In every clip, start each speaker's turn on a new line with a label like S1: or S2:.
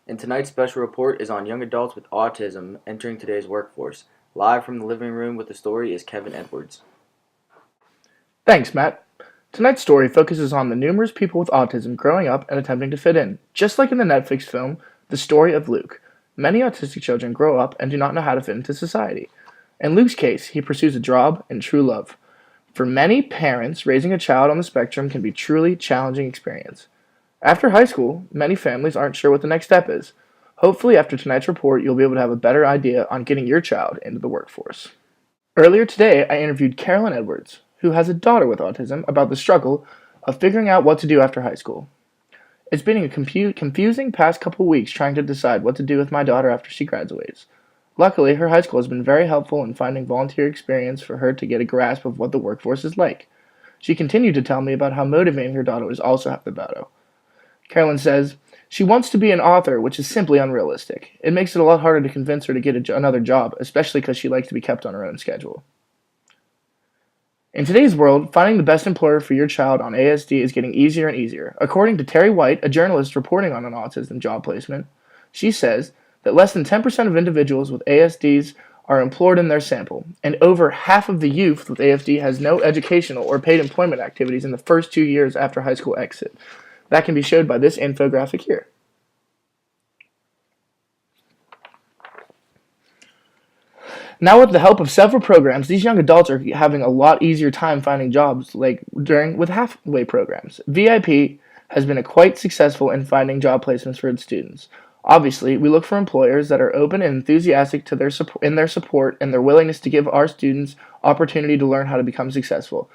S1: And tonight's special report is on young adults with autism entering today's workforce. Live from the living room with the story is Kevin Edwards.
S2: Thanks, Matt. Tonight's story focuses on the numerous people with autism growing up and attempting to fit in, just like in the Netflix film, The Story of Luke. Many autistic children grow up and do not know how to fit into society. In Luke's case, he pursues a job and true love. For many parents, raising a child on the spectrum can be a truly challenging experience. After high school, many families aren't sure what the next step is. Hopefully, after tonight's report, you'll be able to have a better idea on getting your child into the workforce. Earlier today, I interviewed Carolyn Edwards, who has a daughter with autism, about the struggle of figuring out what to do after high school. It's been a confusing past couple weeks trying to decide what to do with my daughter after she graduates. Luckily, her high school has been very helpful in finding volunteer experience for her to get a grasp of what the workforce is like. She continued to tell me about how motivating her daughter is also have the battle. Carolyn says, she wants to be an author, which is simply unrealistic. It makes it a lot harder to convince her to get another job, especially because she likes to be kept on her own schedule. In today's world, finding the best employer for your child on ASD is getting easier and easier. According to Terry White, a journalist reporting on an autism job placement, she says that less than 10% of individuals with ASDs are employed in their sample, and over half of the youth with ASD has no educational or paid employment activities in the first 2 years after high school exit. That can be showed by this infographic here. Now, with the help of several programs, these young adults are having a lot easier time finding jobs with halfway programs. VIP has been quite successful in finding job placements for its students. Obviously, we look for employers that are open and enthusiastic to their support and their willingness to give our students opportunity to learn how to become successful.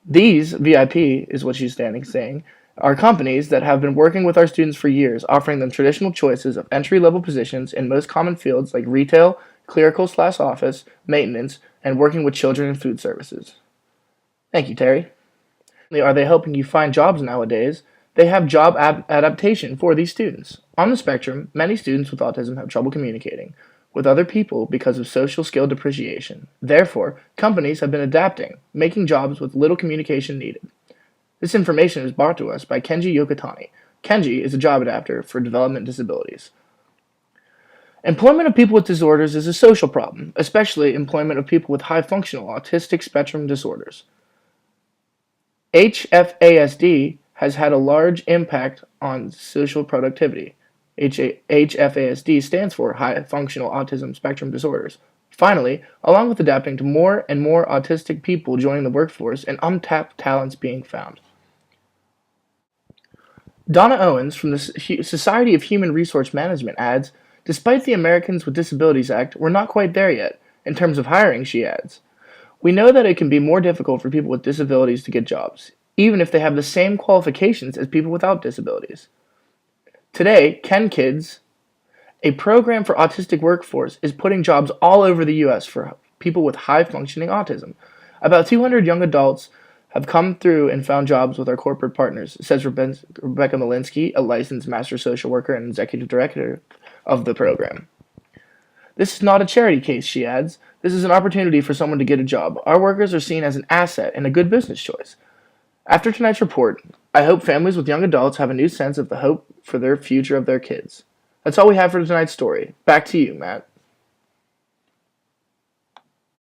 S2: These, VIP is what she's saying, are companies that have been working with our students for years, offering them traditional choices of entry-level positions in most common fields like retail, clerical/office, maintenance, and working with children and food services. Thank you, Terry. Are they helping you find jobs nowadays? They have job adaptation for these students. On the spectrum, many students with autism have trouble communicating with other people because of social skill depreciation. Therefore, companies have been adapting, making jobs with little communication needed. This information is brought to us by Kenji Yokotani. Kenji is a job adapter for development disabilities. Employment of people with disorders is a social problem, especially employment of people with high functional autistic spectrum disorders. HFASD has had a large impact on social productivity. HFASD stands for High Functional Autism Spectrum Disorders. Finally, along with adapting to more and more autistic people joining the workforce and untapped talents being found. Donna Owens from the Society of Human Resource Management adds, despite the Americans with Disabilities Act, we're not quite there yet. In terms of hiring, she adds, we know that it can be more difficult for people with disabilities to get jobs, even if they have the same qualifications as people without disabilities. Today, Ken Kids, a program for autistic workforce, is putting jobs all over the U.S. for people with high-functioning autism. About 200 young adults have come through and found jobs with our corporate partners, says Rebecca Malinsky, a licensed master social worker and executive director of the program. This is not a charity case, she adds. This is an opportunity for someone to get a job. Our workers are seen as an asset and a good business choice. After tonight's report, I hope families with young adults have a new sense of the hope for their future of their kids. That's all we have for tonight's story. Back to you, Matt.